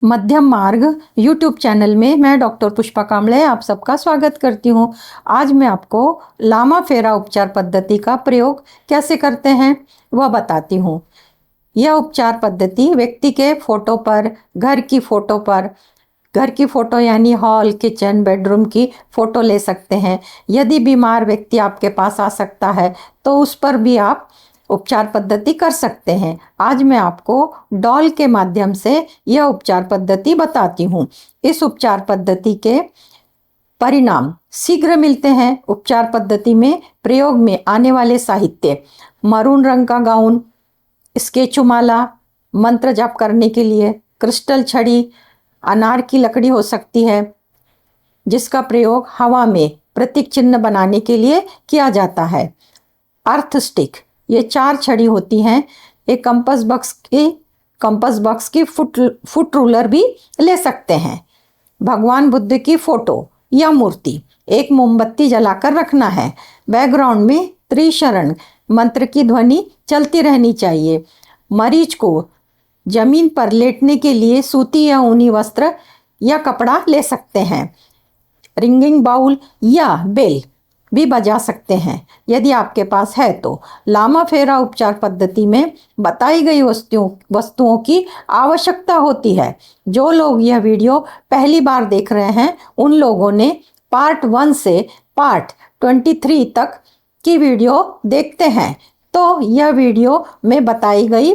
मध्यम मार्ग YouTube channel में मैं डॉक्टर पुष्पा कांबळे आप सबका स्वागत करती हूँ। आज मैं आपको लामा फेरा उपचार पद्धति का प्रयोग कैसे करते हैं वह बताती हूँ। यह उपचार पद्धति व्यक्ति के फोटो पर, घर की फ़ोटो यानी हॉल, किचन, बेडरूम की फ़ोटो ले सकते हैं। यदि बीमार व्यक्ति आपके पास आ सकता है तो उस पर भी आप उपचार पद्धति कर सकते हैं। आज मैं आपको डॉल के माध्यम से यह उपचार पद्धति बताती हूँ। इस उपचार पद्धति के परिणाम शीघ्र मिलते हैं। उपचार पद्धति में प्रयोग में आने वाले साहित्य: मरून रंग का गाउन, स्केचुमाला मंत्र जाप करने के लिए, क्रिस्टल छड़ी, अनार की लकड़ी हो सकती है जिसका प्रयोग हवा में प्रतीक चिन्ह बनाने के लिए किया जाता है। अर्थ स्टिक, ये 4 छड़ी होती हैं। एक कंपास बॉक्स की फुट रूलर भी ले सकते हैं। भगवान बुद्ध की फोटो या मूर्ति, एक मोमबत्ती जलाकर रखना है। बैकग्राउंड में त्रिशरण मंत्र की ध्वनि चलती रहनी चाहिए। मरीज को जमीन पर लेटने के लिए सूती या ऊनी वस्त्र या कपड़ा ले सकते हैं। रिंगिंग बाउल या बेल भी बजा सकते हैं यदि आपके पास है तो। लामा फेरा उपचार पद्धति में बताई गई वस्तुओं की आवश्यकता होती है। जो लोग यह वीडियो पहली बार देख रहे हैं उन लोगों ने पार्ट 1 से पार्ट 23 तक की वीडियो देखते हैं तो यह वीडियो में बताई गई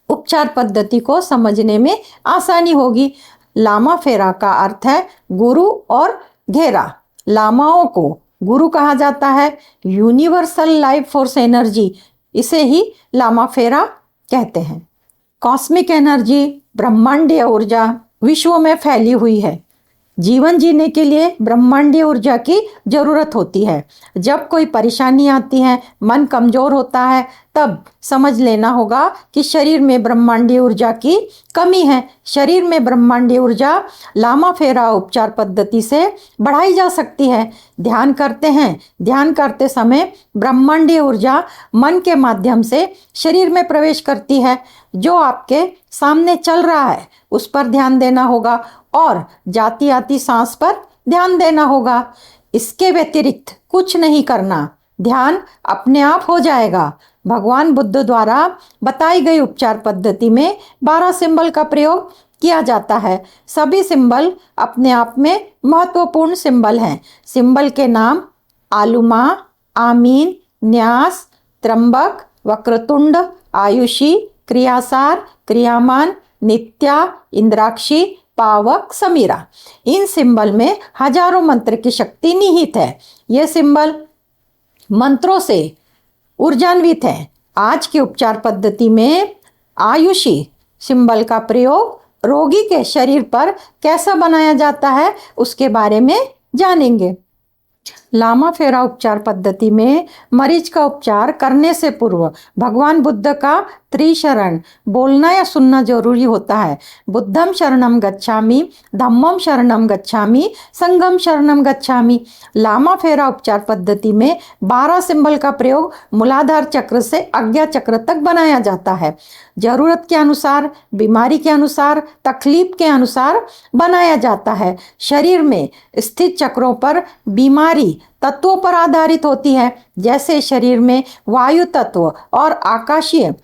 उपचार पद्धति को समझने में आसानी होगी। लामा फेरा का अर्थ है गुरु और घेरा। लामाओं को गुरु कहा जाता है। यूनिवर्सल लाइफ फोर्स एनर्जी, इसे ही लामा फेरा कहते हैं। कॉस्मिक एनर्जी, ब्रह्मांडीय ऊर्जा विश्व में फैली हुई है। जीवन जीने के लिए ब्रह्मांडीय ऊर्जा की जरूरत होती है। जब कोई परेशानी आती है, मन कमजोर होता है, तब समझ लेना होगा कि शरीर में ब्रह्मांडीय ऊर्जा की कमी है। शरीर में ब्रह्मांडीय ऊर्जा लामा फेरा उपचार पद्धति से बढ़ाई जा सकती है। ध्यान करते हैं, ध्यान करते समय ब्रह्मांडीय ऊर्जा मन के माध्यम से शरीर में प्रवेश करती है। जो आपके सामने चल रहा है उस पर ध्यान देना होगा और जाती आती सांस पर ध्यान देना होगा। इसके व्यतिरिक्त कुछ नहीं करना, ध्यान अपने आप हो जाएगा। भगवान बुद्ध द्वारा बताई गई उपचार पद्धति में 12 सिंबल का प्रयोग किया जाता है। सभी सिंबल अपने आप में महत्वपूर्ण सिंबल हैं। सिंबल के नाम आलुमा, आमीन, न्यास, त्र्यंबक, वक्रतुंड, आयुषी, क्रियासार, क्रियामान, नित्या, इंद्राक्षी, पावक, समीरा। इन सिंबल में हजारों मंत्र की शक्ति निहित है। ये सिंबल मंत्रों से ऊर्जान्वित है। आज की उपचार पद्धति में आयुषी सिंबल का प्रयोग रोगी के शरीर पर कैसा बनाया जाता है उसके बारे में जानेंगे। लामा फेरा उपचार पद्धति में मरीज का उपचार करने से पूर्व भगवान बुद्ध का त्रिशरण बोलना या सुनना जरूरी होता है। बुद्धम शरणम गच्छामि, धम्मम शरणम गच्छामि, संघम शरणम गच्छामि। लामा फेरा उपचार पद्धति में 12 सिंबल का प्रयोग मूलाधार चक्र से आज्ञा चक्र तक बनाया जाता है। जरूरत के अनुसार, बीमारी के अनुसार, तकलीफ के अनुसार बनाया जाता है। शरीर में स्थित चक्रों पर बीमारी तत्वों पर आधारित होती है। जैसे शरीर में वायु तत्व और आकाशीय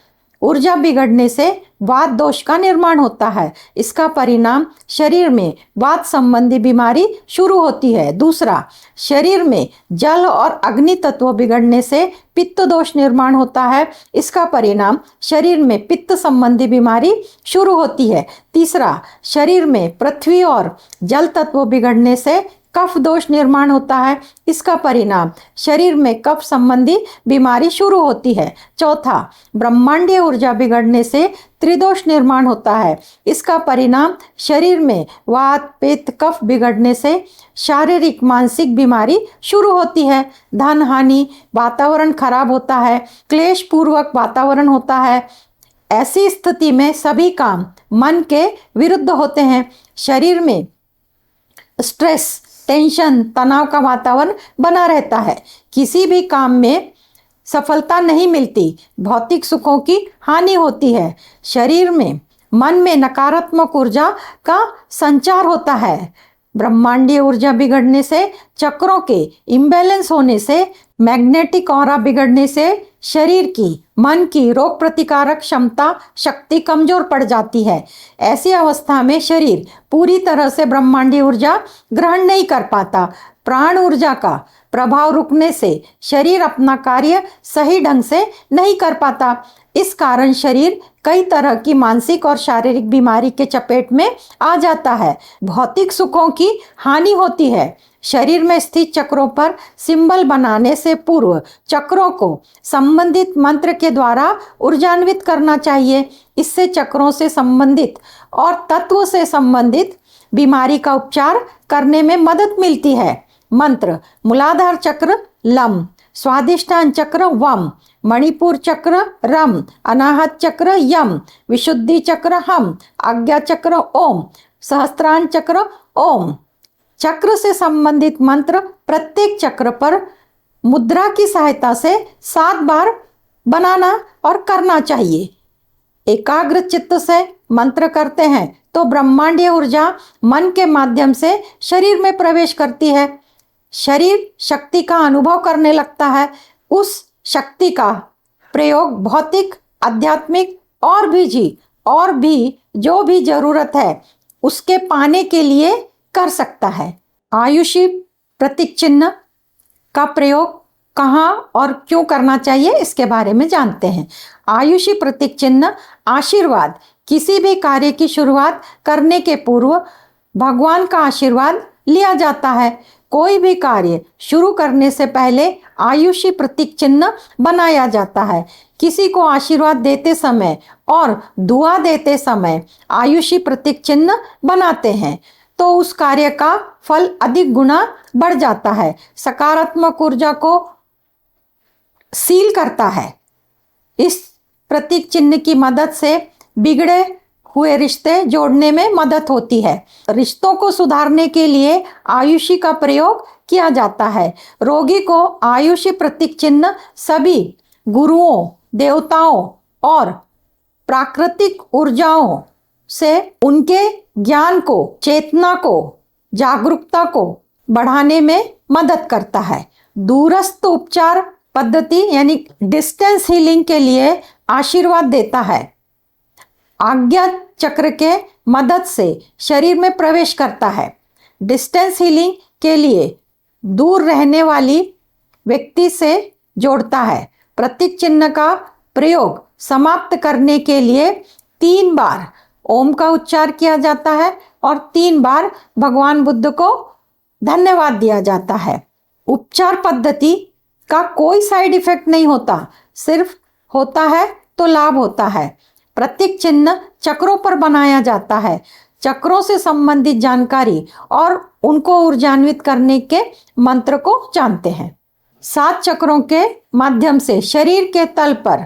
ऊर्जा बिगड़ने से वात दोष का निर्माण होता है। इसका परिणाम शरीर में वात संबंधी बीमारी शुरू होती है। दूसरा, शरीर में जल और अग्नि तत्व बिगड़ने से पित्त दोष निर्माण होता है। इसका परिणाम शरीर में पित्त संबंधी बीमारी शुरू होती है। तीसरा, शरीर में पृथ्वी और जल तत्व बिगड़ने से कफ दोष निर्माण होता है। इसका परिणाम शरीर में कफ संबंधी बीमारी शुरू होती है। चौथा, ब्रह्मांडीय ऊर्जा बिगड़ने से त्रिदोष निर्माण होता है। इसका परिणाम शरीर में वात, पित्त, कफ बिगड़ने से शारीरिक मानसिक बीमारी शुरू होती है। धन हानि, वातावरण खराब होता है, क्लेश पूर्वक वातावरण होता है। ऐसी स्थिति में सभी काम मन के विरुद्ध होते हैं। शरीर में स्ट्रेस, टेंशन, तनाव का वातावरण बना रहता है। किसी भी काम में सफलता नहीं मिलती, भौतिक सुखों की हानि होती है। शरीर में मन में नकारात्मक ऊर्जा का संचार होता है। ब्रह्मांडीय ऊर्जा बिगड़ने से, चक्रों के इम्बैलेंस होने से, मैग्नेटिक ऑरा बिगड़ने से शरीर की, मन की रोग प्रतिकारक क्षमता, शक्ति कमजोर पड़ जाती है। ऐसी अवस्था में शरीर पूरी तरह से ब्रह्मांडीय ऊर्जा ग्रहण नहीं कर पाता। प्राण ऊर्जा का प्रभाव रुकने से शरीर अपना कार्य सही ढंग से नहीं कर पाता। इस कारण शरीर कई तरह की मानसिक और शारीरिक बीमारी के चपेट में आ जाता है। भौतिक सुखों की हानि होती है। शरीर में स्थित चक्रों पर सिंबल बनाने से पूर्व चक्रों को संबंधित मंत्र के द्वारा ऊर्जान्वित करना चाहिए। इससे चक्रों से संबंधित और तत्व से संबंधित बीमारी का उपचार करने में मदद मिलती है। मंत्र: मूलाधार चक्र लम, स्वादिष्ठान चक्र वम, मणिपुर चक्र रम, अनाहत चक्र यम, विशुद्धि चक्र हम, आज्ञा चक्र ओम, सहस्त्रान चक्र ओम। चक्र से संबंधित मंत्र प्रत्येक चक्र पर मुद्रा की सहायता से 7 बार बनाना और करना चाहिए। एकाग्र चित्त से मंत्र करते हैं तो ब्रह्मांडीय ऊर्जा मन के माध्यम से शरीर में प्रवेश करती है। शरीर शक्ति का अनुभव करने लगता है। उस शक्ति का प्रयोग भौतिक, आध्यात्मिक और भी जो भी जरूरत है उसके पाने के लिए कर सकता है। आयुषी प्रतीक चिन्ह का प्रयोग कहाँ और क्यों करना चाहिए इसके बारे में जानते हैं। आयुषी प्रतीक चिन्ह आशीर्वाद: किसी भी कार्य की शुरुआत करने के पूर्व भगवान का आशीर्वाद लिया जाता है। कोई भी कार्य शुरू करने से पहले आयुषी प्रतीक चिन्ह बनाया जाता है। किसी को आशीर्वाद देते समय और दुआ देते समय आयुषी प्रतीक चिन्ह बनाते हैं तो उस कार्य का फल अधिक गुना बढ़ जाता है, सकारात्मक ऊर्जा को सील करता है। इस प्रतीक चिन्ह की मदद से बिगड़े हुए रिश्ते जोड़ने में मदद होती है। रिश्तों को सुधारने के लिए आयुषी का प्रयोग किया जाता है। रोगी को आयुषी प्रतीक चिन्ह सभी गुरुओं, देवताओं और प्राकृतिक ऊर्जाओं से उनके ज्ञान को, चेतना को, जागरूकता को बढ़ाने में मदद करता है। दूरस्थ उपचार पद्धति यानी डिस्टेंस हीलिंग के लिए आशीर्वाद देता है। आज्ञा चक्र के मदद से शरीर में प्रवेश करता है। डिस्टेंस हीलिंग के लिए दूर रहने वाली व्यक्ति से जोड़ता है। प्रतीक चिन्ह का प्रयोग समाप्त करने के लिए 3 बार ओम का उच्चार किया जाता है और 3 बार भगवान बुद्ध को धन्यवाद दिया जाता है। उपचार पद्धति का कोई साइड इफेक्ट नहीं होता, सिर्फ होता है तो लाभ होता है। प्रतीक चिन्ह चक्रों पर बनाया जाता है। चक्रों से संबंधित जानकारी और उनको ऊर्जान्वित करने के मंत्र को जानते हैं। 7 चक्रों के माध्यम से शरीर के तल पर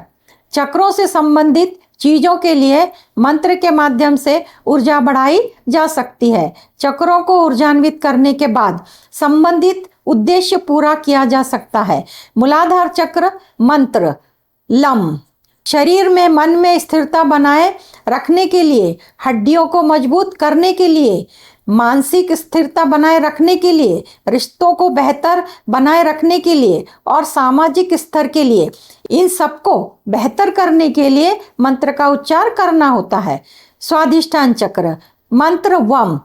चक्रों से संबंधित चीजों के लिए मंत्र के माध्यम से ऊर्जा बढ़ाई जा सकती है। चक्रों को ऊर्जान्वित करने के बाद संबंधित उद्देश्य पूरा किया जा सकता है। मूलाधार चक्र मंत्र लम शरीर में, मन में स्थिरता बनाए रखने के लिए, हड्डियों को मजबूत करने के लिए, मानसिक स्थिरता बनाए रखने के लिए, रिश्तों को बेहतर बनाए रखने के लिए और सामाजिक स्तर के लिए, इन सबको बेहतर करने के लिए मंत्र का उच्चार करना होता है। स्वादिष्ठान चक्र मंत्र वम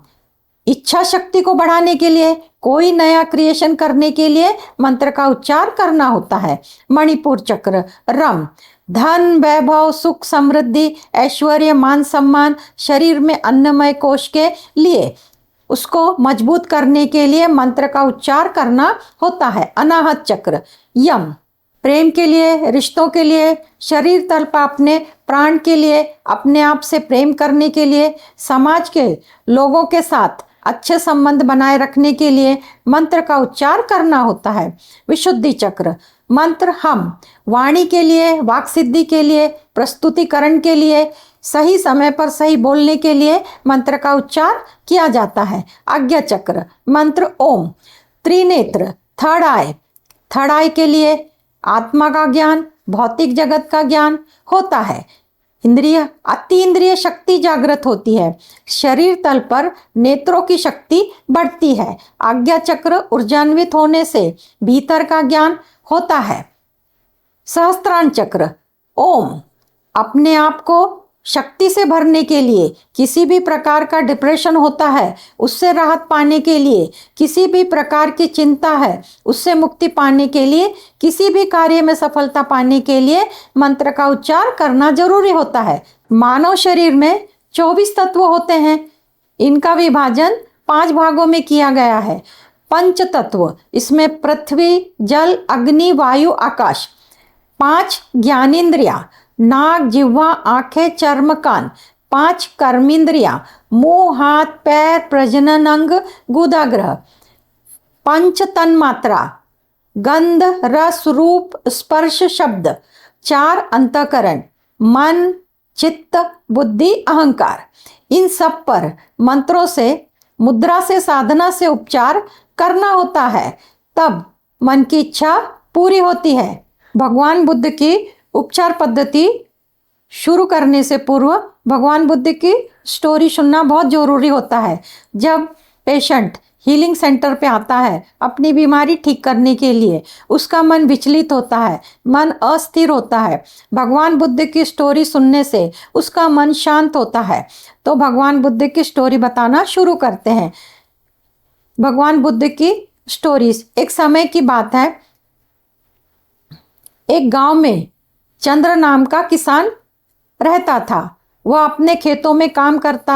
इच्छा शक्ति को बढ़ाने के लिए, कोई नया क्रिएशन करने के लिए मंत्र का उच्चार करना होता है। मणिपुर चक्र रम धन, वैभव, सुख, समृद्धि, ऐश्वर्य, मान सम्मान, शरीर में अन्नमय कोश के लिए उसको मजबूत करने के लिए मंत्र का उच्चार करना होता है। अनाहत चक्र यम प्रेम के लिए, रिश्तों के लिए, शरीर तल पर अपने प्राण के लिए, अपने आप से प्रेम करने के लिए, समाज के लोगों के साथ अच्छे संबंध बनाए रखने के लिए मंत्र का उच्चार करना होता है। विशुद्धि चक्र मंत्र हम वाणी के लिए, वाक सिद्धि के लिए, प्रस्तुतिकरण के लिए, सही समय पर सही बोलने के लिए मंत्र का उच्चार किया जाता है। आज्ञा चक्र मंत्र ओम त्रिनेत्र थर्ड आई के लिए आत्मा का ज्ञान, भौतिक जगत का ज्ञान होता है। इंद्रिय अतीन्द्रिय शक्ति जागृत होती है। शरीर तल पर नेत्रों की शक्ति बढ़ती है। आज्ञा चक्र ऊर्जान्वित होने से भीतर का ज्ञान होता है। सहस्त्रार चक्र ओम अपने आप को शक्ति से भरने के लिए, किसी भी प्रकार का डिप्रेशन होता है उससे राहत पाने के लिए, किसी भी प्रकार की चिंता है उससे मुक्ति पाने के लिए, किसी भी कार्य में सफलता पाने के लिए मंत्र का उच्चार करना जरूरी होता है। मानव शरीर में 24 तत्व होते हैं। इनका विभाजन 5 भागों में किया गया है। पंच तत्व, इसमें पृथ्वी, जल, अग्नि, वायु, आकाश। 5 ज्ञानेंद्रिया, नाक, जिह्वा, आंखें, चर्म, कान। 5 कर्मेंद्रिया, मुंह, हाथ, पैर, प्रजनन अंग, गुदाग्रह। 5 तन्मात्रा, गंध, रस, रूप, स्पर्श, शब्द। 4 अंतःकरण, मन, चित्त, बुद्धि, अहंकार। इन सब पर मंत्रों से, मुद्रा से, साधना से उपचार करना होता है, तब मन की इच्छा पूरी होती है। भगवान बुद्ध की उपचार पद्धति शुरू करने से पूर्व भगवान बुद्ध की स्टोरी सुनना बहुत ज़रूरी होता है। जब पेशेंट हीलिंग सेंटर पे आता है अपनी बीमारी ठीक करने के लिए, उसका मन विचलित होता है, मन अस्थिर होता है। भगवान बुद्ध की स्टोरी सुनने से उसका मन शांत होता है। तो भगवान बुद्ध की स्टोरी बताना शुरू करते हैं। भगवान बुद्ध की स्टोरीज। एक समय की बात है, एक गांव में चंद्र नाम का किसान रहता था। वह अपने खेतों में काम करता।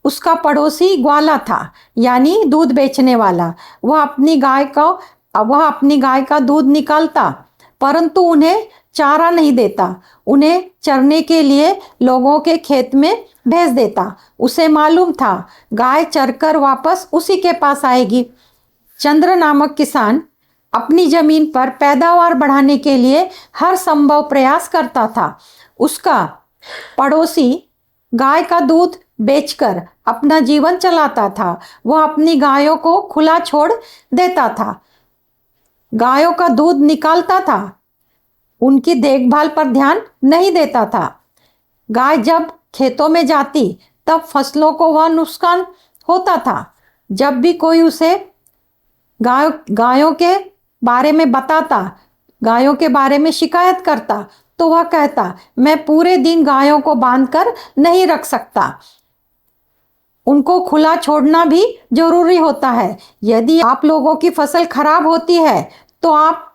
उसका पड़ोसी ग्वाला था, यानी दूध बेचने वाला। वह अपनी गाय का दूध निकालता, परंतु उन्हें चारा नहीं देता। उन्हें चरने के लिए लोगों के खेत में भेज देता। उसे मालूम था गाय चरकर वापस उसी के पास आएगी। चंद्र नामक किसान अपनी जमीन पर पैदावार बढ़ाने के लिए हर संभव प्रयास करता था। उसका पड़ोसी गाय का दूध बेचकर अपना जीवन चलाता था। वह अपनी गायों को खुला छोड़ देता था, गायों का दूध निकालता था, उनकी देखभाल पर ध्यान नहीं देता था। गाय जब खेतों में जाती तब फसलों को वह नुकसान होता था। जब भी कोई उसे गायों के बारे में बताता, गायों के बारे में शिकायत करता, तो वह कहता, मैं पूरे दिन गायों को बांधकर नहीं रख सकता, उनको खुला छोड़ना भी जरूरी होता है। यदि आप लोगों की फसल खराब होती है तो आप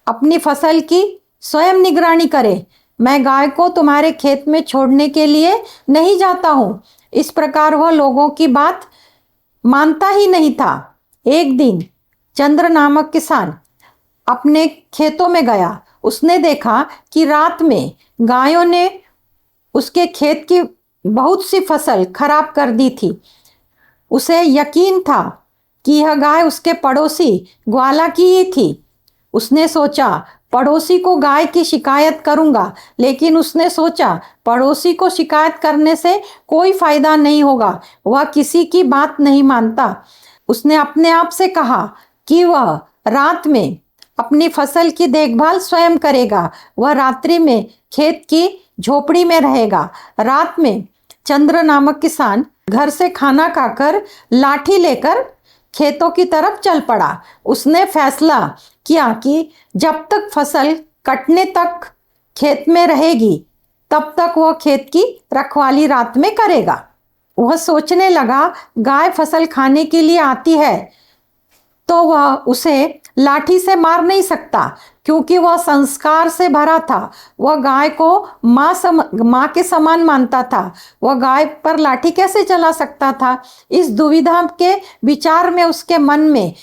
अपनी फसल की स्वयं निगरानी करें। मैं गाय को तुम्हारे खेत में छोड़ने के लिए नहीं जाता हूँ। इस प्रकार वह लोगों की बात मानता ही नहीं था। एक दिन चंद्र नामक किसान अपने खेतों में गया। उसने देखा कि रात में गायों ने उसके खेत की बहुत सी फसल खराब कर दी थी। उसे यकीन था कि यह गाय उसके पड़ोसी ग्वाला की ही थी। उसने सोचा पड़ोसी को गाय की शिकायत करूंगा, लेकिन उसने सोचा पड़ोसी को शिकायत करने से कोई फायदा नहीं होगा, वह किसी की बात नहीं मानता। उसने अपने आप से कहा कि वह रात में अपनी फसल की देखभाल स्वयं करेगा। वह रात्रि में खेत की झोपड़ी में रहेगा। रात में चंद्र नामक किसान घर से खाना खाकर लाठी लेकर खेतों की तरफ चल पड़ा। उसने फैसला किया कि जब तक फसल कटने तक खेत में रहेगी तब तक वह खेत की रखवाली रात में करेगा। वह सोचने लगा गाय फसल खाने के लिए आती है तो वह उसे लाठी से मार नहीं सकता, क्योंकि वह संस्कार से भरा था। वह गाय को माँ के समान मानता था। वह गाय पर लाठी कैसे चला सकता था? इस दुविधा के विचार में उसके मन में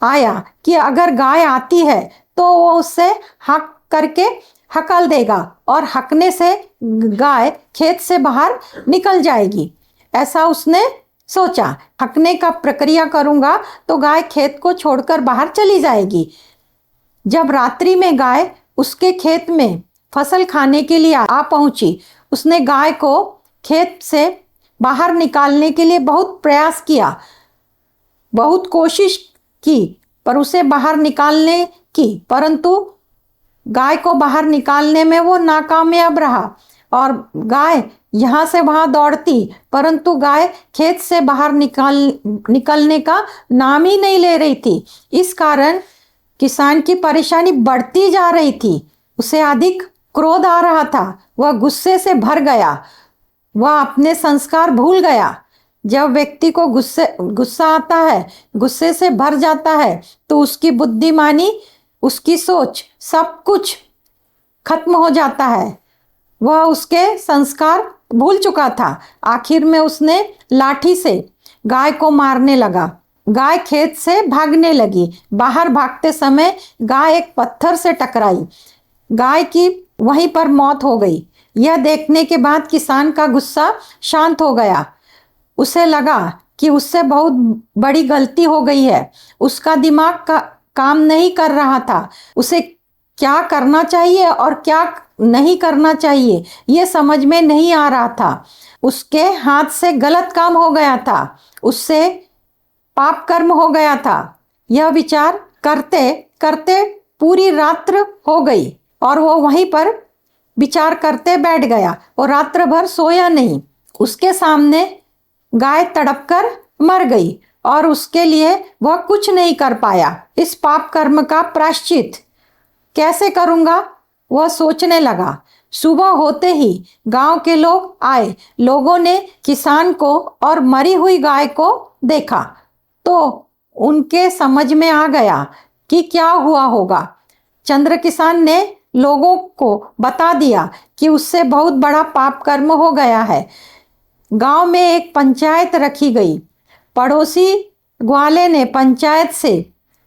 आया कि अगर गाय आती है तो वो उससे हक करके हकल देगा और हकने से गाय खेत से बाहर निकल जाएगी। ऐसा उसने सोचा। हकने का प्रक्रिया करूंगा तो गाय खेत को छोड़कर बाहर चली जाएगी। जब रात्रि में गाय उसके खेत में फसल खाने के लिए आ पहुंची, उसने गाय को खेत से बाहर निकालने के लिए बहुत प्रयास किया, बहुत कोशिश की, पर उसे बाहर निकालने की, परंतु गाय को बाहर निकालने में वो नाकामयाब रहा और गाय यहाँ से वहाँ दौड़ती, परंतु गाय खेत से बाहर निकलने का नाम ही नहीं ले रही थी। इस कारण किसान की परेशानी बढ़ती जा रही थी। उसे अधिक क्रोध आ रहा था, वह गुस्से से भर गया, वह अपने संस्कार भूल गया। जब व्यक्ति को गुस्सा आता है, गुस्से से भर जाता है, तो उसकी बुद्धिमानी, उसकी सोच, सब कुछ खत्म हो जाता है। वह उसके संस्कार भूल चुका था। आखिर में उसने लाठी से गाय को मारने लगा। गाय खेत से भागने लगी। बाहर भागते समय गाय एक पत्थर से टकराई। गाय की वहीं पर मौत हो गई। यह देखने के बाद किसान का गुस्सा शांत हो गया। उसे लगा कि उससे बहुत बड़ी गलती हो गई है। उसका दिमाग का काम नहीं कर रहा था। उसे क्या करना चाहिए और क्या नहीं करना चाहिए ये समझ में नहीं आ रहा था। उसके हाथ से गलत काम हो गया था, उससे पाप कर्म हो गया था। यह विचार करते करते पूरी रात्र हो गई और वो वहीं पर विचार करते बैठ गया और रात्र भर सोया नहीं। उसके सामने गाय तड़पकर मर गई और उसके लिए वह कुछ नहीं कर पाया। इस पाप कर्म का प्रायश्चित कैसे करूंगा, वह सोचने लगा। सुबह होते ही गांव के लोग आए। लोगों ने किसान को और मरी हुई गाय को देखा तो उनके समझ में आ गया कि क्या हुआ होगा। चंद्र किसान ने लोगों को बता दिया कि उससे बहुत बड़ा पाप कर्म हो गया है। गांव में एक पंचायत रखी गई। पड़ोसी ग्वाले ने पंचायत से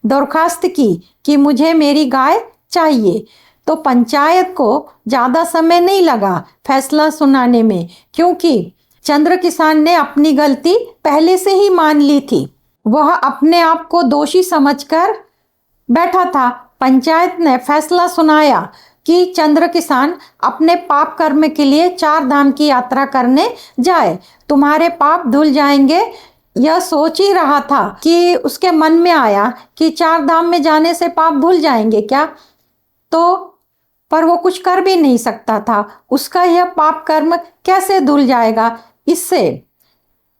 दरखास्त की कि मुझे मेरी गाय चाहिए। तो पंचायत को ज़्यादा समय नहीं लगा फैसला सुनाने में, क्योंकि चंद्र किसान ने अपनी गलती पहले से ही मान ली थी। वह अपने आप को दोषी समझकर बैठा था। पंचायत ने फैसला सुनाया कि चंद्र किसान अपने पाप कर्म के लिए 4 धाम की यात्रा करने जाए, तुम्हारे पाप धुल जाएंगे। यह सोच ही रहा था कि उसके मन में आया कि 4 धाम में जाने से पाप धुल जाएंगे क्या, तो पर वो कुछ कर भी नहीं सकता था। उसका यह पाप कर्म कैसे धुल जाएगा, इससे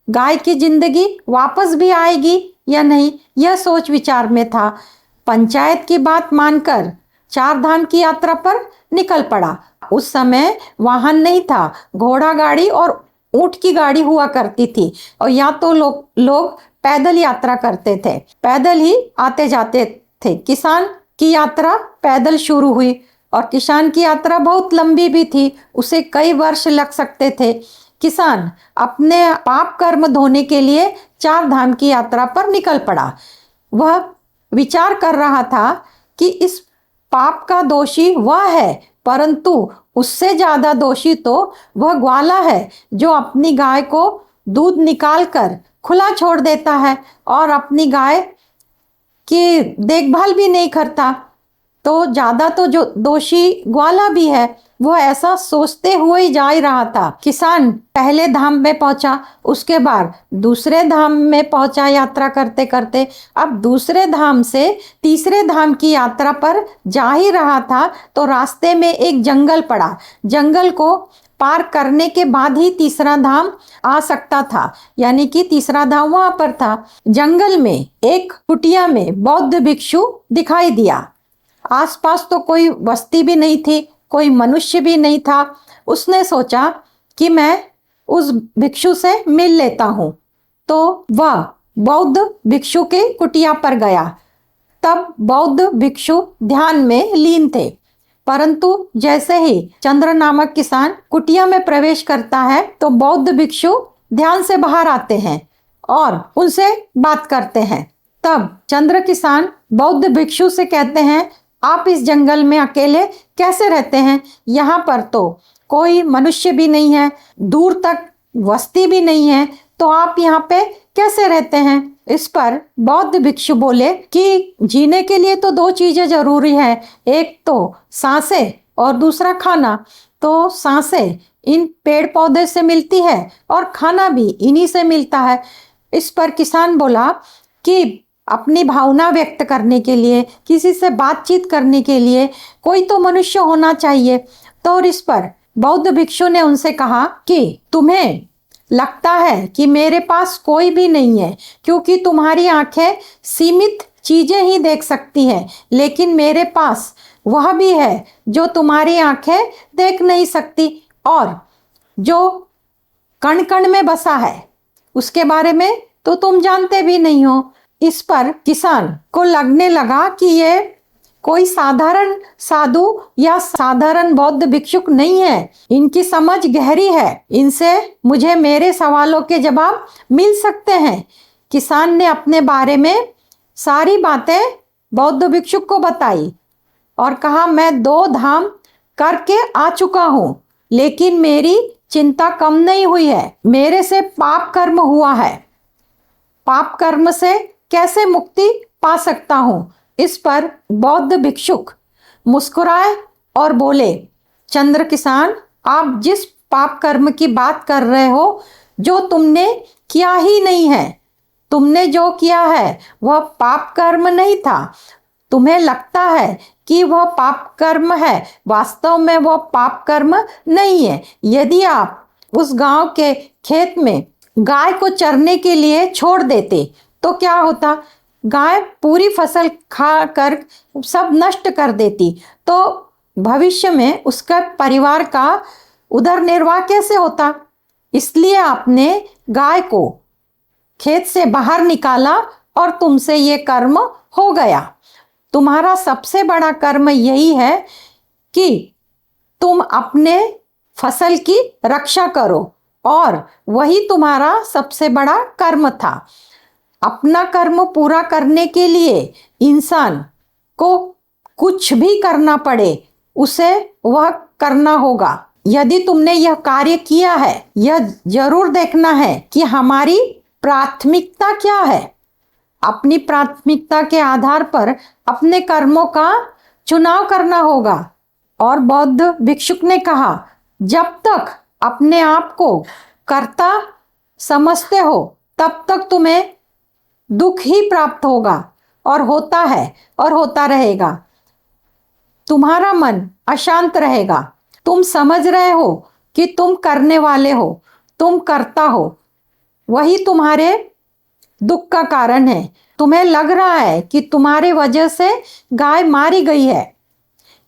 गाय की जिंदगी वापस भी आएगी या नहीं, यह सोच विचार में था। पंचायत की बात मानकर 4 धाम की यात्रा पर निकल पड़ा। उस समय वाहन नहीं था, घोड़ा गाड़ी और ऊंट की गाड़ी हुआ करती थी, और या तो लोग पैदल यात्रा करते थे, पैदल ही आते जाते थे। किसान की यात्रा पैदल शुरू हुई और किसान की यात्रा बहुत लंबी भी थी, उसे कई वर्ष लग सकते थे। किसान अपने पाप कर्म धोने के लिए 4 धाम की यात्रा पर निकल पड़ा। वह विचार कर रहा था कि इस पाप का दोषी वह है, परंतु उससे ज्यादा दोषी तो वह ग्वाला है जो अपनी गाय को दूध निकाल कर खुला छोड़ देता है और अपनी गाय की देखभाल भी नहीं करता। तो ज्यादा तो जो दोषी ग्वाला भी है। वह ऐसा सोचते हुए ही जा ही रहा था। किसान पहले धाम में पहुंचा, उसके बाद दूसरे धाम में पहुंचा यात्रा करते करते। अब दूसरे धाम से तीसरे धाम की यात्रा पर जा ही रहा था तो रास्ते में एक जंगल पड़ा। जंगल को पार करने के बाद ही तीसरा धाम आ सकता था, यानी कि तीसरा धाम वहां पर था। जंगल में एक कुटिया में बौद्ध भिक्षु दिखाई दिया। आसपास तो कोई बस्ती भी नहीं थी, कोई मनुष्य भी नहीं था। उसने सोचा कि मैं उस भिक्षु से मिल लेता हूँ, तो वह बौद्ध भिक्षु के कुटिया पर गया। तब बौद्ध भिक्षु ध्यान में लीन थे, परंतु जैसे ही चंद्र नामक किसान कुटिया में प्रवेश करता है तो बौद्ध भिक्षु ध्यान से बाहर आते हैं और उनसे बात करते हैं। तब चंद्र किसान बौद्ध भिक्षु से कहते हैं, आप इस जंगल में अकेले कैसे रहते हैं? यहाँ पर तो कोई मनुष्य भी नहीं है, दूर तक बस्ती भी नहीं है, तो आप यहाँ पे कैसे रहते हैं? इस पर बौद्ध भिक्षु बोले कि जीने के लिए तो 2 चीजें जरूरी है, एक तो सांसें और दूसरा खाना। तो सांसें इन पेड़ पौधे से मिलती है और खाना भी इन्हीं से मिलता है। इस पर किसान बोला कि अपनी भावना व्यक्त करने के लिए, किसी से बातचीत करने के लिए कोई तो मनुष्य होना चाहिए। तो और इस पर बौद्ध भिक्षु ने उनसे कहा कि तुम्हें लगता है कि मेरे पास कोई भी नहीं है, क्योंकि तुम्हारी आंखें सीमित चीजें ही देख सकती हैं, लेकिन मेरे पास वह भी है जो तुम्हारी आंखें देख नहीं सकती और जो कण कण में बसा है, उसके बारे में तो तुम जानते भी नहीं हो। इस पर किसान को लगने लगा कि ये कोई साधारण साधु या साधारण बौद्ध भिक्षुक नहीं है, इनकी समझ गहरी है, इनसे मुझे मेरे सवालों के जवाब मिल सकते हैं। किसान ने अपने बारे में सारी बातें बौद्ध भिक्षुक को बताई और कहा, मैं 2 धाम करके आ चुका हूँ, लेकिन मेरी चिंता कम नहीं हुई है। मेरे से पाप कर्म हुआ है, पाप कर्म से कैसे मुक्ति पा सकता हूँ। इस पर बौद्ध भिक्षुक मुस्कुराए और बोले, चंद्र किसान, आप जिस पाप कर्म की बात कर रहे हो, जो तुमने किया ही नहीं है, तुमने जो किया है वह पाप कर्म नहीं था। तुम्हें लगता है कि वह पाप कर्म है, वास्तव में वह पाप कर्म नहीं है। यदि आप उस गांव के खेत में गाय को चरने के लिए छोड़ देते तो क्या होता? गाय पूरी फसल खा कर सब नष्ट कर देती, तो भविष्य में उसका परिवार का उदर निर्वाह कैसे होता? इसलिए आपने गाय को खेत से बाहर निकाला और तुमसे ये कर्म हो गया। तुम्हारा सबसे बड़ा कर्म यही है कि तुम अपने फसल की रक्षा करो, और वही तुम्हारा सबसे बड़ा कर्म था। अपना कर्म पूरा करने के लिए इंसान को कुछ भी करना पड़े, उसे वह करना होगा। यदि तुमने यह कार्य किया है, यह जरूर देखना है कि हमारी प्राथमिकता क्या है। अपनी प्राथमिकता के आधार पर अपने कर्मों का चुनाव करना होगा। और बौद्ध भिक्षुक ने कहा, जब तक अपने आप को कर्ता समझते हो तब तक तुम्हें दुख ही प्राप्त होगा, और होता है और होता रहेगा। तुम्हारा मन अशांत रहेगा। तुम समझ रहे हो कि तुम करने वाले हो, तुम कर्ता हो, वही तुम्हारे दुख का कारण है। तुम्हें लग रहा है कि तुम्हारे वजह से गाय मारी गई है,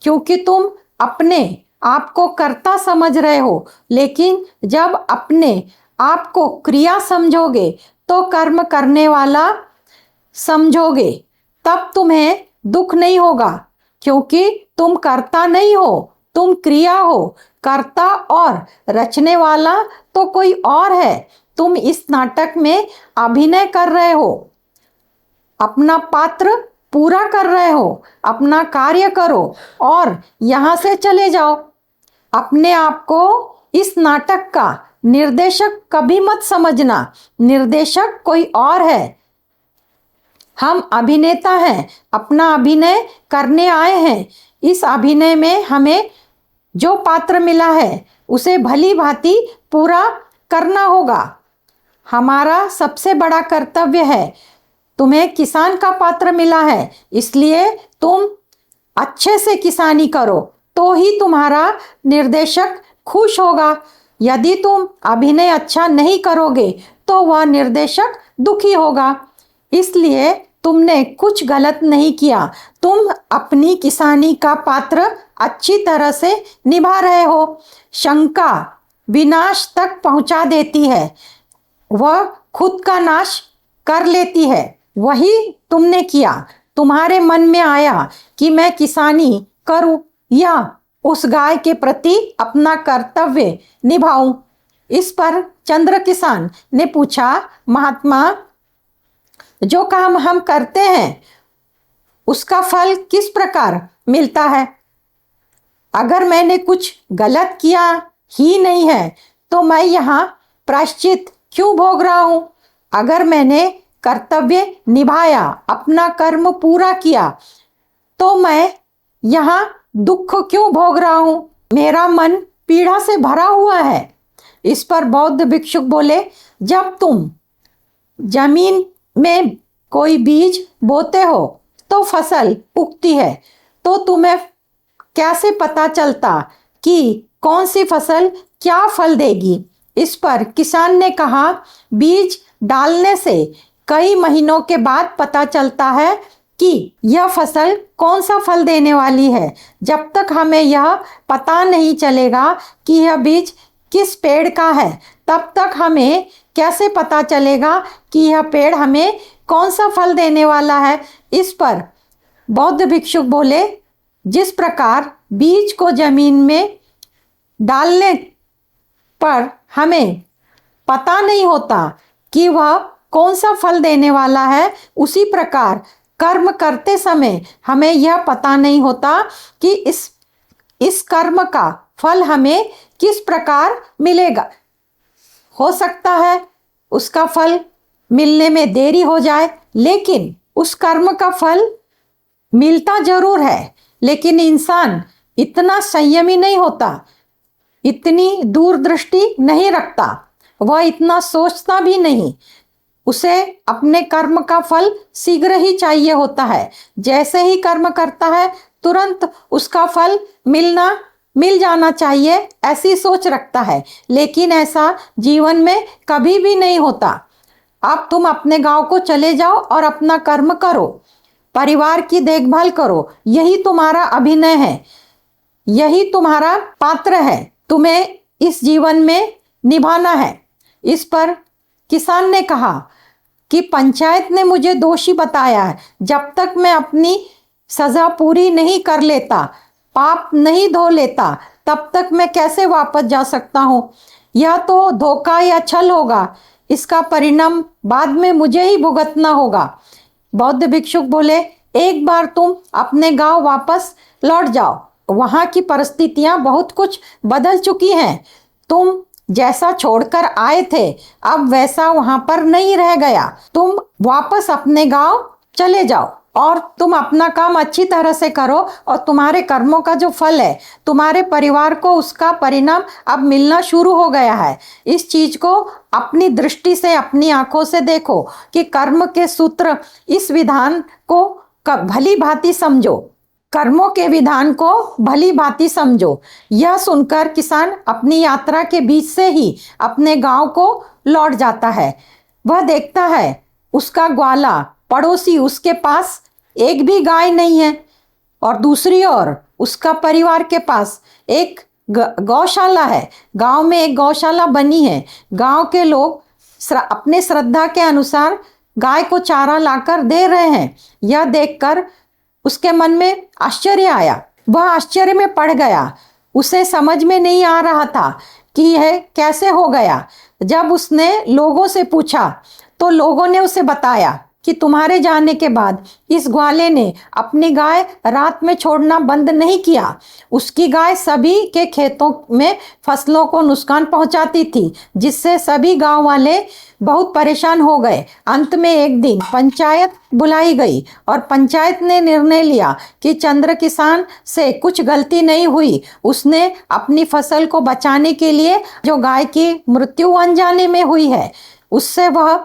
क्योंकि तुम अपने आप को कर्ता समझ रहे हो, लेकिन जब अपने आप को क्रिया समझोगे तो कर्म करने वाला समझोगे, तब तुम्हें दुख नहीं होगा, क्योंकि तुम कर्ता नहीं हो, तुम क्रिया हो। कर्ता और रचने वाला तो कोई और है। तुम इस नाटक में अभिनय कर रहे हो, अपना पात्र पूरा कर रहे हो। अपना कार्य करो और यहाँ से चले जाओ। अपने आप को इस नाटक का निर्देशक कभी मत समझना। निर्देशक कोई और है, हम अभिनेता हैं, अपना अभिनय करने आए हैं। इस अभिनय में हमें जो पात्र मिला है उसे भली भांति पूरा करना होगा। हमारा सबसे बड़ा कर्तव्य है। तुम्हें किसान का पात्र मिला है, इसलिए तुम अच्छे से किसानी करो, तो ही तुम्हारा निर्देशक खुश होगा। यदि तुम अभिनय अच्छा नहीं करोगे तो वह निर्देशक दुखी होगा। इसलिए तुमने कुछ गलत नहीं किया। तुम अपनी किसानी का पात्र अच्छी तरह से निभा रहे हो। शंका विनाश तक पहुंचा देती है, वह खुद का नाश कर लेती है। वही तुमने किया। तुम्हारे मन में आया कि मैं किसानी करूं या उस गाय के प्रति अपना कर्तव्य निभाऊं। इस पर चंद्र किसान ने पूछा, महात्मा, जो काम हम करते हैं उसका फल किस प्रकार मिलता है? अगर मैंने कुछ गलत किया ही नहीं है तो मैं यहाँ प्रायश्चित क्यों भोग रहा हूँ? अगर मैंने कर्तव्य निभाया, अपना कर्म पूरा किया, तो मैं यहाँ दुख क्यों भोग रहा हूँ? मेरा मन पीड़ा से भरा हुआ है। इस पर बौद्ध भिक्षुक बोले, जब तुम जमीन में कोई बीज बोते हो तो फसल उगती है, तो तुम्हें कैसे पता चलता कि कौन सी फसल क्या फल देगी। इस पर किसान ने कहा, बीज डालने से कई महीनों के बाद पता चलता है कि यह फसल कौन सा फल देने वाली है। जब तक हमें यह पता नहीं चलेगा कि यह बीज किस पेड़ का है, तब तक हमें कैसे पता चलेगा कि यह पेड़ हमें कौन सा फल देने वाला है। इस पर बौद्ध भिक्षुक बोले, जिस प्रकार बीज को जमीन में डालने पर हमें पता नहीं होता कि वह कौन सा फल देने वाला है, उसी प्रकार कर्म करते समय हमें यह पता नहीं होता कि इस कर्म का फल हमें किस प्रकार मिलेगा। हो सकता है उसका फल मिलने में देरी हो जाए, लेकिन उस कर्म का फल मिलता जरूर है। लेकिन इंसान इतना संयमी नहीं होता, इतनी दूरदृष्टि नहीं रखता, वह इतना सोचता भी नहीं। उसे अपने कर्म का फल शीघ्र ही चाहिए होता है। जैसे ही कर्म करता है तुरंत उसका फल मिल जाना चाहिए, ऐसी सोच रखता है। लेकिन ऐसा जीवन में कभी भी नहीं होता। अब तुम अपने गांव को चले जाओ और अपना कर्म करो, परिवार की देखभाल करो, यही तुम्हारा अभिनय है, यही तुम्हारा पात्र है, तुम्हें इस जीवन में निभाना है। इस पर किसान ने कहा कि पंचायत ने मुझे दोषी बताया है। जब तक मैं अपनी सजा पूरी नहीं कर लेता, पाप नहीं धो लेता, तब तक मैं कैसे वापस जा सकता हूँ। यह तो धोखा या छल होगा, इसका परिणाम बाद में मुझे ही भुगतना होगा। बौद्ध भिक्षुक बोले, एक बार तुम अपने गांव वापस लौट जाओ, वहां की परिस्थितियां बहुत कुछ बदल चुकी हैं। तुम जैसा छोड़कर आए थे अब वैसा वहां पर नहीं रह गया। तुम वापस अपने गांव चले जाओ और तुम अपना काम अच्छी तरह से करो, और तुम्हारे कर्मों का जो फल है, तुम्हारे परिवार को उसका परिणाम अब मिलना शुरू हो गया है। इस चीज को अपनी दृष्टि से, अपनी आंखों से देखो कि कर्म के सूत्र, इस विधान को भली भांति समझो, कर्मों के विधान को भली भांति समझो। यह सुनकर किसान अपनी यात्रा के बीच से ही अपने गांव को लौट जाता है। वह देखता है उसका ग्वाला पड़ोसी, उसके पास एक भी गाय नहीं है, और दूसरी ओर उसका परिवार के पास एक गौशाला है। गांव में एक गौशाला बनी है। गांव के लोग अपने श्रद्धा के अनुसार गाय को चारा लाकर दे रहे हैं। यह देखकर उसके मन में आश्चर्य आया। वह आश्चर्य में पड़ गया। उसे समझ में नहीं आ रहा था कि यह कैसे हो गया। जब उसने लोगों से पूछा तो लोगों ने उसे बताया कि तुम्हारे जाने के बाद इस ग्वाले ने अपनी गाय रात में छोड़ना बंद नहीं किया। उसकी गाय सभी के खेतों में फसलों को नुकसान पहुंचाती थी, जिससे सभी गांव वाले बहुत परेशान हो गए। अंत में एक दिन पंचायत बुलाई गई और पंचायत ने निर्णय लिया कि चंद्र किसान से कुछ गलती नहीं हुई। उसने अपनी फसल को बचाने के लिए जो गाय की मृत्यु अनजाने में हुई है, उससे वह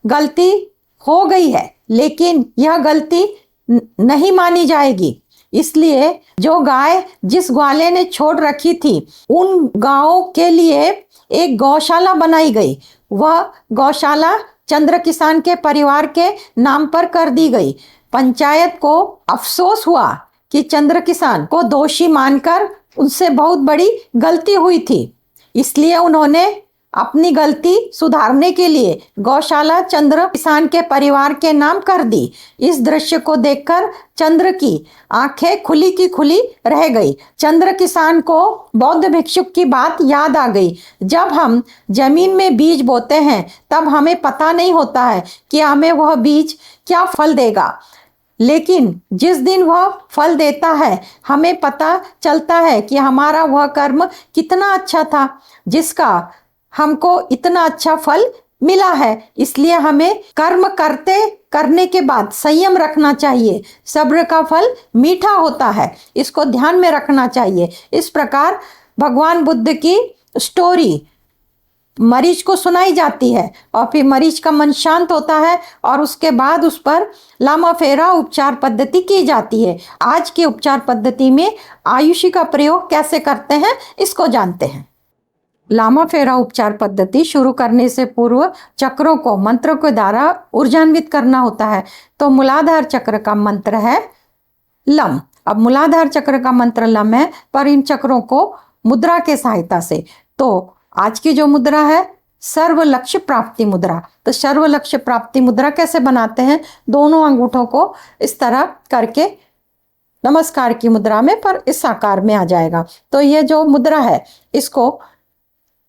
गलती हो गई है, लेकिन यह गलती नहीं मानी जाएगी। इसलिए जो गाय जिस ग्वाले ने छोड़ रखी थी, उन गायों के लिए एक गौशाला बनाई गई। वह गौशाला चंद्र किसान के परिवार के नाम पर कर दी गई। पंचायत को अफसोस हुआ कि चंद्र किसान को दोषी मानकर उनसे बहुत बड़ी गलती हुई थी। इसलिए उन्होंने अपनी गलती सुधारने के लिए गौशाला चंद्र किसान के परिवार के नाम कर दी। इस दृश्य को देखकर चंद्र की आंखें खुली की खुली रह गई। चंद्र किसान को बौद्ध भिक्षुक की बात याद आ गई। जब हम जमीन में बीज बोते हैं तब हमें पता नहीं होता है कि हमें वह बीज क्या फल देगा, लेकिन जिस दिन वह फल देता है हमें पता चलता है कि हमारा वह कर्म कितना अच्छा था, जिसका हमको इतना अच्छा फल मिला है। इसलिए हमें कर्म करने के बाद संयम रखना चाहिए। सब्र का फल मीठा होता है, इसको ध्यान में रखना चाहिए। इस प्रकार भगवान बुद्ध की स्टोरी मरीज को सुनाई जाती है और फिर मरीज का मन शांत होता है और उसके बाद उस पर लामा फेरा उपचार पद्धति की जाती है। आज की उपचार पद्धति में आयुषी का प्रयोग कैसे करते हैं इसको जानते हैं। लामा फेरा उपचार पद्धति शुरू करने से पूर्व चक्रों को मंत्र के द्वारा ऊर्जान्वित करना होता है। तो मूलाधार चक्र का मंत्र है लम। अब मूलाधार चक्र का मंत्र लम है, पर इन चक्रों को मुद्रा के सहायता से, तो आज की जो मुद्रा है सर्व लक्ष्य प्राप्ति मुद्रा। तो सर्व लक्ष्य प्राप्ति मुद्रा कैसे बनाते हैं? दोनों अंगूठों को इस तरह करके नमस्कार की मुद्रा में, पर इस आकार में आ जाएगा। तो ये जो मुद्रा है इसको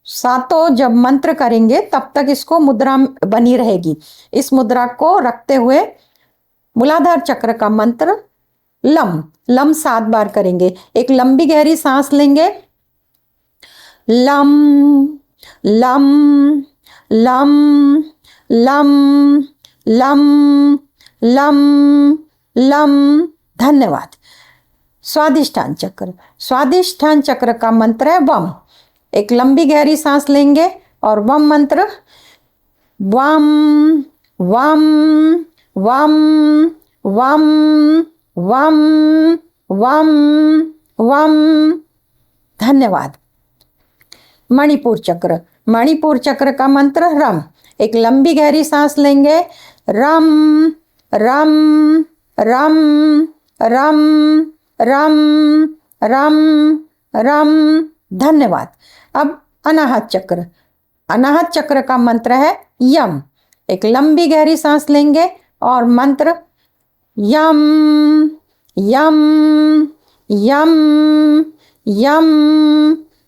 सातों जब मंत्र करेंगे तब तक इसको मुद्रा बनी रहेगी। इस मुद्रा को रखते हुए मूलाधार चक्र का मंत्र लम, लम 7 बार करेंगे। एक लंबी गहरी सांस लेंगे, lump lump lump lump lump lump lump. धन्यवाद। स्वादिष्ठान चक्र, स्वादिष्ठान चक्र का मंत्र है वम। एक लंबी गहरी सांस लेंगे और वम मंत्र वम वम वम वम वम वम वम। धन्यवाद। मणिपुर चक्र, मणिपुर चक्र का मंत्र रम। एक लंबी गहरी सांस लेंगे, रम रम रम रम रम रम रम। धन्यवाद। अब अनाहत चक्र, अनाहत चक्र का मंत्र है यम। एक लंबी गहरी सांस लेंगे और मंत्र यम यम यम यम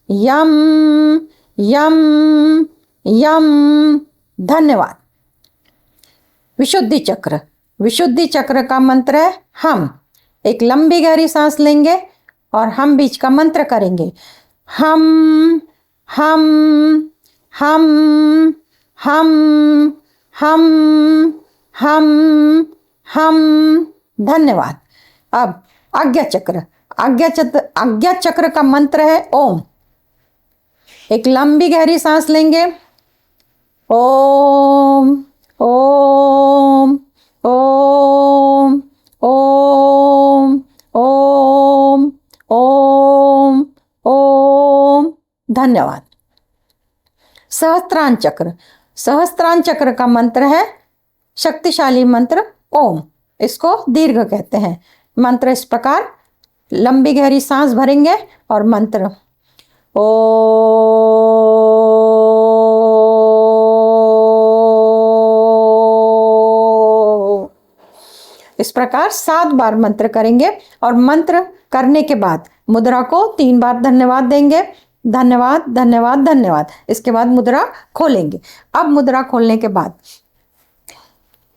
यम यम यम। धन्यवाद। विशुद्धि चक्र, विशुद्धि चक्र का मंत्र है हम। एक लंबी गहरी सांस लेंगे और हम बीच का मंत्र करेंगे, हम हम हम हम हम हम हम। धन्यवाद। अब आज्ञा चक्र, आज्ञा चक्र का मंत्र है ओम। एक लंबी गहरी सांस लेंगे, ओम ओम ओम ओम ओम ओम ओम। धन्यवाद। सहस्त्रान चक्र, सहस्त्रान चक्र का मंत्र है शक्तिशाली मंत्र ओम। इसको दीर्घ कहते हैं। मंत्र इस प्रकार, लंबी गहरी सांस भरेंगे और मंत्र ओ। इस प्रकार 7 बार मंत्र करेंगे और मंत्र करने के बाद मुद्रा को 3 बार धन्यवाद देंगे, धन्यवाद धन्यवाद धन्यवाद। इसके बाद मुद्रा खोलेंगे। अब मुद्रा खोलने के बाद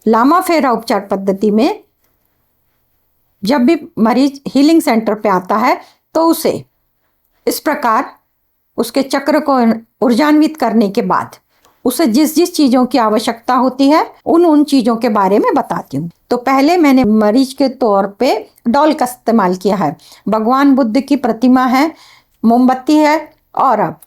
लामा फेरा उपचार पद्धति में जब भी मरीज हीलिंग सेंटर पे आता है तो उसे इस प्रकार उसके चक्र को ऊर्जान्वित करने के बाद उसे जिस जिस चीज़ों की आवश्यकता होती है उन चीज़ों के बारे में बताती हूँ। तो पहले मैंने मरीज के तौर पे डॉल का इस्तेमाल किया है। भगवान बुद्ध की प्रतिमा है, मोमबत्ती है, और अब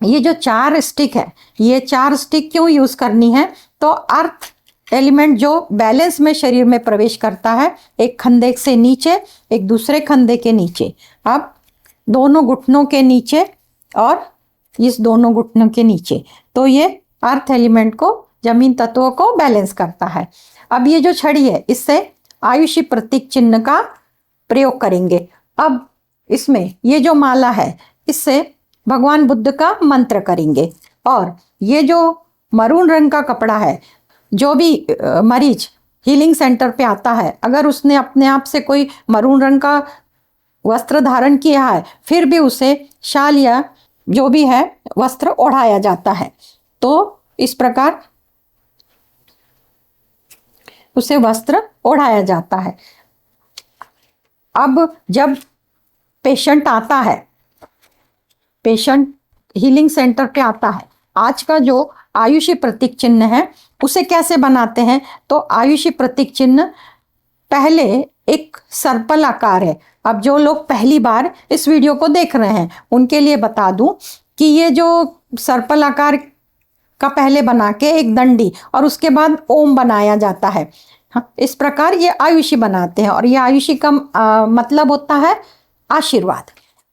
ये जो 4 स्टिक है, ये 4 स्टिक क्यों यूज़ करनी है? तो अर्थ एलिमेंट जो बैलेंस में शरीर में प्रवेश करता है, एक खंदे से नीचे, एक दूसरे खंदे के नीचे, अब दोनों घुटनों के नीचे और इस दोनों घुटनों के नीचे, तो ये अर्थ एलिमेंट को, जमीन तत्वों को बैलेंस करता है। अब ये जो छड़ी है इससे आयुषी प्रतीक चिन्ह का प्रयोग करेंगे। अब इसमें ये जो माला है इससे भगवान बुद्ध का मंत्र करेंगे। और ये जो मरून रंग का कपड़ा है, जो भी मरीज हीलिंग सेंटर पे आता है, अगर उसने अपने आप से कोई मरून रंग का वस्त्र धारण किया है, फिर भी उसे शाल या जो भी है वस्त्र ओढ़ाया जाता है। तो इस प्रकार उसे वस्त्र ओढ़ाया जाता है। अब जब पेशेंट आता है, पेशेंट हीलिंग सेंटर पे आता है, आज का जो आयुषी प्रतीक चिन्ह है उसे कैसे बनाते हैं? तो आयुषी प्रतीक चिन्ह पहले एक सर्पल आकार है। अब जो लोग पहली बार इस वीडियो को देख रहे हैं उनके लिए बता दूं कि ये जो सर्पल आकार का पहले बना के एक दंडी और उसके बाद ओम बनाया जाता है। हाँ, इस प्रकार ये आयुषी बनाते हैं और ये आयुषी का मतलब होता है आशीर्वाद।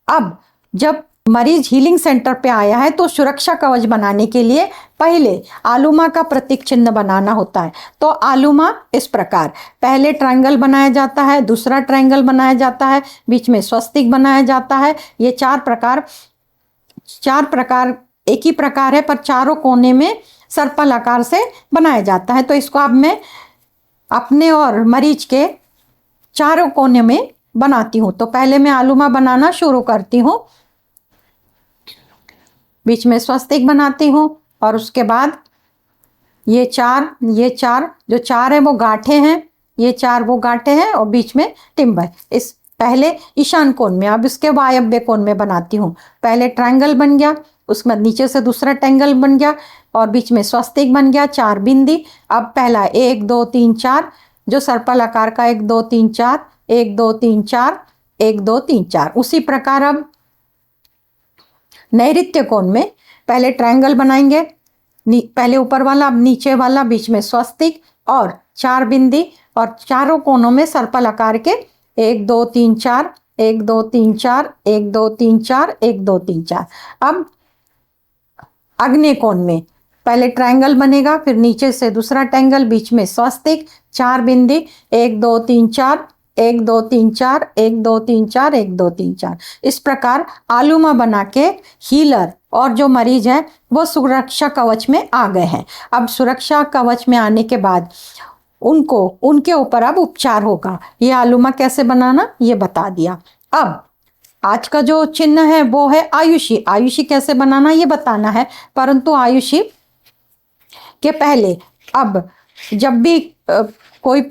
अब जब मरीज हीलिंग सेंटर पे आया है तो सुरक्षा कवच बनाने के लिए पहले आलूमा का प्रतीक चिन्ह बनाना होता है। तो आलूमा इस प्रकार पहले ट्रायंगल बनाया जाता है, दूसरा ट्रायंगल बनाया जाता है, बीच में स्वस्तिक बनाया जाता है। ये चार प्रकार एक ही प्रकार है पर चारों कोने में सर्पल आकार से बनाया जाता है। तो इसको अब मैं अपने और मरीज के चारों कोने में बनाती हूँ। तो पहले मैं आलूमा बनाना शुरू करती हूँ, बीच में स्वस्तिक बनाती हूँ और उसके बाद ये चार जो चार है वो गांठे हैं, ये चार वो गांठे हैं और बीच में टिम्ब है। इस पहले ईशान कोण में, अब इसके वायव्य कोण में बनाती हूँ। पहले ट्रायंगल बन गया, उसमें नीचे से दूसरा ट्रायंगल बन गया और बीच में स्वस्तिक बन गया, चार बिंदी। अब पहला 1 2 3 4 जो सर्पल आकार का 1 2 3 4 1 2 3 4 1 2 3 4। उसी प्रकार अब नैऋत्य कोण में पहले ट्रायंगल बनाएंगे, पहले ऊपर वाला, अब नीचे वाला, बीच में स्वस्तिक और चार बिंदी और चारों कोनों में सर्पल आकार के 1 2 3 4 1 2 3 4 1 2 3 4 1 2 3 4। अब आग्नेय कोण में पहले ट्रायंगल बनेगा, फिर नीचे से दूसरा ट्रायंगल, बीच में स्वस्तिक, चार बिंदी 1 2 3 4 1 2 3 4 1 2 3 4 1 2 3 4। इस प्रकार आलूमा बना के हीलर और जो मरीज है वो सुरक्षा कवच में आ गए हैं। अब सुरक्षा कवच में आने के बाद उनके ऊपर अब उपचार होगा। ये आलूमा कैसे बनाना ये बता दिया। अब आज का जो चिन्ह है वो है आयुषी। आयुषी कैसे बनाना ये बताना है, परंतु आयुषी के पहले अब जब भी कोई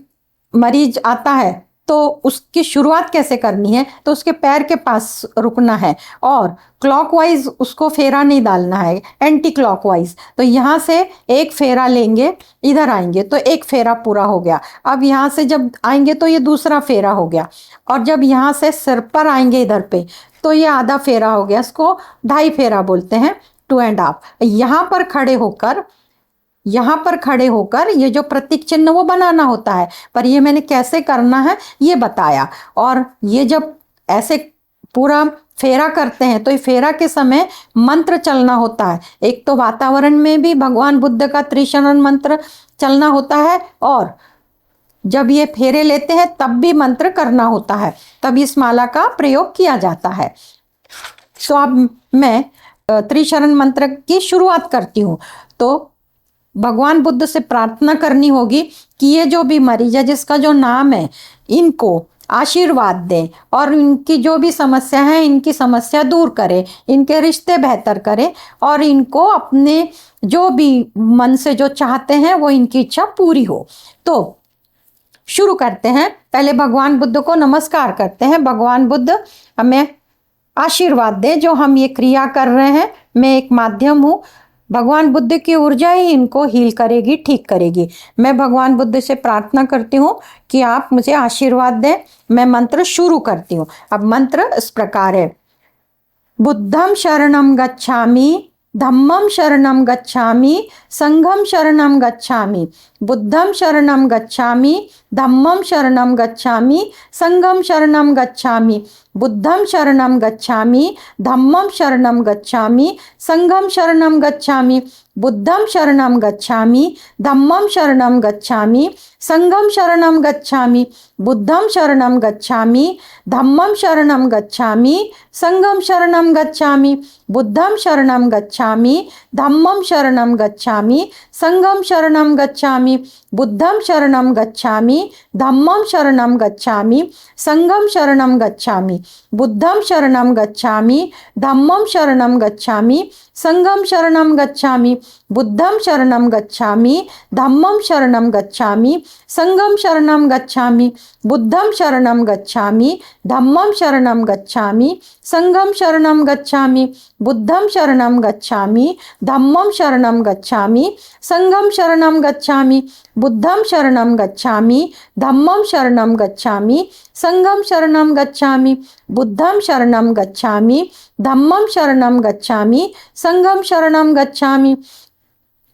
मरीज आता है तो उसकी शुरुआत कैसे करनी है, तो उसके पैर के पास रुकना है और क्लॉकवाइज उसको फेरा नहीं डालना है, एंटी क्लॉकवाइज। तो यहाँ से एक फेरा लेंगे, इधर आएंगे तो एक फेरा पूरा हो गया। अब यहाँ से जब आएंगे तो ये दूसरा फेरा हो गया और जब यहाँ से सिर पर आएंगे इधर पे तो ये आधा फेरा हो गया। इसको 2.5 फेरा बोलते हैं, 2.5। यहाँ पर खड़े होकर ये जो प्रतीक चिन्ह वो बनाना होता है, पर ये मैंने कैसे करना है ये बताया। और ये जब ऐसे पूरा फेरा करते हैं तो ये फेरा के समय मंत्र चलना होता है। एक तो वातावरण में भी भगवान बुद्ध का त्रिशरण मंत्र चलना होता है और जब ये फेरे लेते हैं तब भी मंत्र करना होता है, तब इस माला का प्रयोग किया जाता है। तो अब मैं त्रिशरण मंत्र की शुरुआत करती हूँ। तो भगवान बुद्ध से प्रार्थना करनी होगी कि ये जो भी मरीज है जिसका जो नाम है इनको आशीर्वाद दें और इनकी जो भी समस्या है इनकी समस्या दूर करे, इनके रिश्ते बेहतर करे और इनको अपने जो भी मन से जो चाहते हैं वो इनकी इच्छा पूरी हो। तो शुरू करते हैं। पहले भगवान बुद्ध को नमस्कार करते हैं। भगवान बुद्ध हमें आशीर्वाद दे, जो हम ये क्रिया कर रहे हैं मैं एक माध्यम हूँ, भगवान बुद्ध की ऊर्जा ही इनको हील करेगी, ठीक करेगी। मैं भगवान बुद्ध से प्रार्थना करती हूँ कि आप मुझे आशीर्वाद दें। मैं मंत्र शुरू करती हूँ। अब मंत्र इस प्रकार है, बुद्धं शरणं गच्छामि, धम्मं शरणं गच्छामि, संघं शरणं गच्छामि। बुद्धं शरणं गच्छामि, धम्मं शरणं गच्छामि, संघं शरणं गच्छामि। बुद्धं शरणं गच्छामि, धम्मं शरणं गच्छामि, संघं शरणं गच्छामि। बुद्धं शरणं गच्छामि, धम्मं शरणं गच्छामि, संघं शरणं गच्छामि। बुद्धं शरणं गच्छामि, धम्मं शरणं गच्छामि, संघं शरणं गच्छामि। बुद्धं शरणं गच्छामि, धम्मं शरणं गच्छामि, संघं शरणं गच्छामि। बुद्धं शरणं गच्छामि, धम्मं शरणं गच्छामि, संघं शरणं गच्छामि। बुद्धं शरणं गच्छामि, धम्मं शरणं गच्छामि, संघं शरणं गच्छामि। बुद्धं शरणं गच्छामि, धम्मं शरणं गच्छामि, संघम शरणं गच्छामि, बुद्धं शरणं गच्छामि, धम्मं शरणं गच्छामि, संघम शरणं गच्छामि, बुद्धं शरणं गच्छामि, धम्मं शरणं गच्छामि, संघम शरणं गच्छामि, बुद्धं शरणं गच्छामि, धम्मं शरणं गच्छामि, संघम शरणं गच्छामि, बुद्धं शरणं गच्छामि, धम्मं शरणं गच्छामि, संघम शरणं गच्छामि,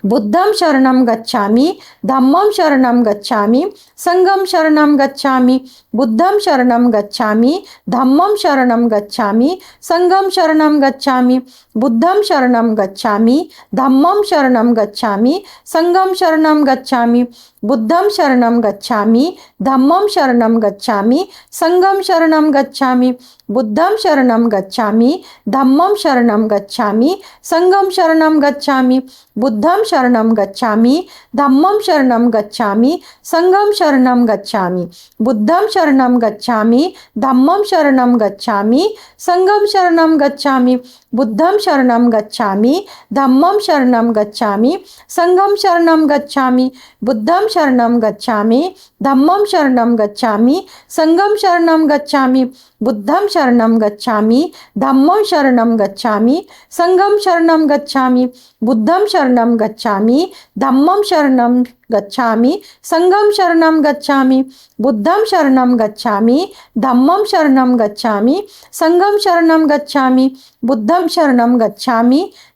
बुद्धं शरणं गच्छामि, धम्मं शरणं गच्छामि, संघम शरणं गच्छामि, बुद्धं शरणं गच्छामि, धम्मं शरणं गच्छामि, संघम शरणं गच्छामि, बुद्धं शरणं गच्छामि, धम्मं शरणं गच्छामि, संघम शरणं गच्छामि, बुद्धं शरणं गच्छामि, धम्मं शरणं गच्छामि, संघम शरणं गच्छामि, बुद्धं शरणं गच्छामि, धम्मं शरणं गच्छामि, संघम शरणं गच्छामि, बुद्धं शरणं गच्छामि, धम्मं शरणं गच्छामि, संघम शरणं गच्छामि, बुद्धं शरणं गच्छामि, धम्मं शरणं गच्छामि, संघम शरणं गच्छामि, बुद्धं शरणं गच्छामि, धम्मं शरणं गच्छामि, संघम शरणं गच्छामि, बुद्धं शरणं गच्छामि, धम्मं शरणं गच्छामि, संघम शरणं गच्छामि, बुद्धं शरणं गच्छामि, धम्मं शरणं गच्छामि, संघम शरणं गच्छामि, बुद्धं शरणं गच्छामि, धम्मं शरणं गच्छामि, संघम शरणं गच्छामि, बुद्धं शरणं गच्छामि, धम्मं शरणं गच्छामि, संघम शरणं गच्छामि, बुद्धं शरणं गच्छामि,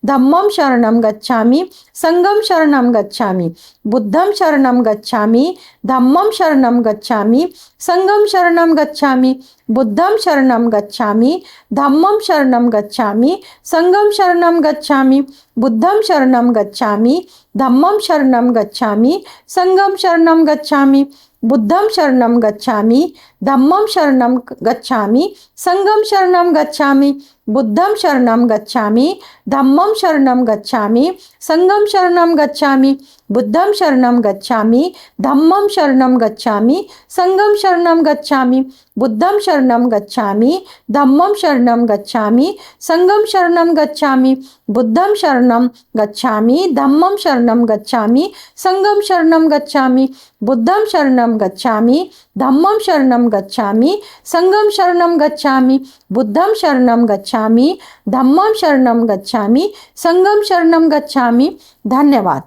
धम्मं शरणं गच्छामि, संघम शरणं गच्छामि, बुद्धं शरणं गच्छामि, धम्मं शरणं गच्छामि, संघम शरणं गच्छामि, बुद्धं शरणं गच्छामि, धम्मं शरणं गच्छामि, संघम शरणं गच्छामि, बुद्धं शरणं गच्छामि, धम्मं शरणं गच्छामि, संघम शरणं गच्छामि, बुद्धं शरणं गच्छामि, धम्मं शरणं गच्छामि, संघम शरणं गच्छामि, बुद्धं शरणं गच्छामि, धम्मं शरणं गच्छामि, संघम शरणं गच्छामि, बुद्धं शरणं गच्छामि, धम्मं शरणं गच्छामि, संघम शरणं गच्छामि, बुद्धं शरणं गच्छामि, धम्मं शरणं गच्छामि, संघम शरणं गच्छामि, बुद्धं शरणं गच्छामि, धम्मं शरणं गच्छामि, संघम शरणं गच्छामि, बुद्धं शरणं गच्छामि, धम्मं शरणं गच्छामि, संघम शरणं गच्छामि, बुद्धं शरणं गच्छामि, धम्मं शरणं गच्छामि, संघम शरणं गच्छामि। धन्यवाद।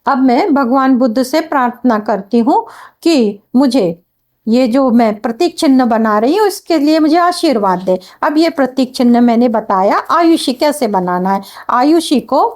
अब मैं भगवान बुद्ध से प्रार्थना करती हूँ कि मुझे ये जो मैं प्रतीक चिन्ह बना रही हूँ इसके लिए मुझे आशीर्वाद दे। अब ये प्रतीक चिन्ह मैंने बताया आयुषी कैसे बनाना है। आयुषी को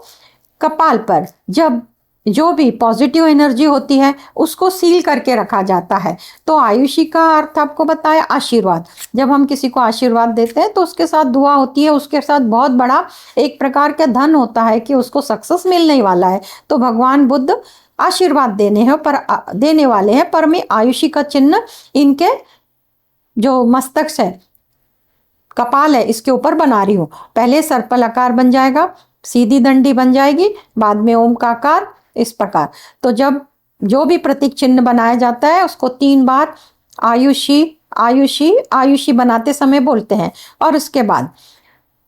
कपाल पर जब जो भी पॉजिटिव एनर्जी होती है उसको सील करके रखा जाता है। तो आयुषी का अर्थ आपको बताया आशीर्वाद। जब हम किसी को आशीर्वाद देते हैं तो उसके साथ दुआ होती है, उसके साथ बहुत बड़ा एक प्रकार का धन होता है कि उसको सक्सेस मिलने वाला है। तो भगवान बुद्ध आशीर्वाद देने वाले हैं, पर मैं आयुषी का चिन्ह इनके जो मस्तक से कपाल है इसके ऊपर बना रही हूँ। पहले सर्पल आकार बन जाएगा, सीधी दंडी बन जाएगी, बाद में ओम का आकार, इस प्रकार। तो जब जो भी प्रतीक चिन्ह बनाया जाता है उसको 3 बार आयुषी आयुषी आयुषी बनाते समय बोलते हैं और उसके बाद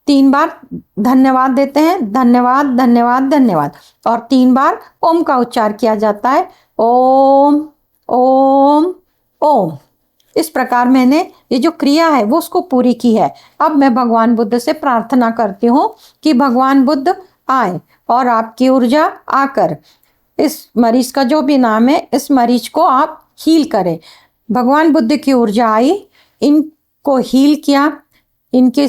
3 बार धन्यवाद देते हैं, धन्यवाद धन्यवाद धन्यवाद, और 3 बार ओम का उच्चार किया जाता है, ओम ओम ओम। इस प्रकार मैंने ये जो क्रिया है वो उसको पूरी की है। अब मैं भगवान बुद्ध से प्रार्थना करती हूँ कि भगवान बुद्ध आए और आपकी ऊर्जा आकर इस मरीज का जो भी नाम है इस मरीज को आप हील करें। भगवान बुद्ध की ऊर्जा आई, इनको हील किया, इनके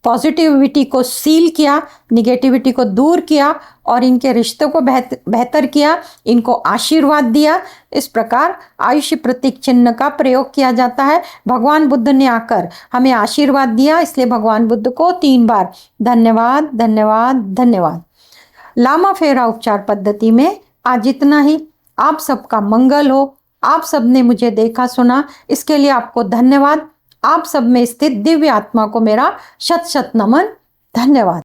पॉजिटिविटी को सील किया, निगेटिविटी को दूर किया और इनके रिश्तों को बेहतर किया, इनको आशीर्वाद दिया। इस प्रकार आयुष प्रतीक चिन्ह का प्रयोग किया जाता है। भगवान बुद्ध ने आकर हमें आशीर्वाद दिया, इसलिए भगवान बुद्ध को 3 बार धन्यवाद धन्यवाद धन्यवाद। लामा फेरा उपचार पद्धति में आज इतना ही। आप सबका मंगल हो। आप सबने मुझे देखा सुना, इसके लिए आपको धन्यवाद। आप सब में स्थित दिव्य आत्मा को मेरा शत शत नमन। धन्यवाद।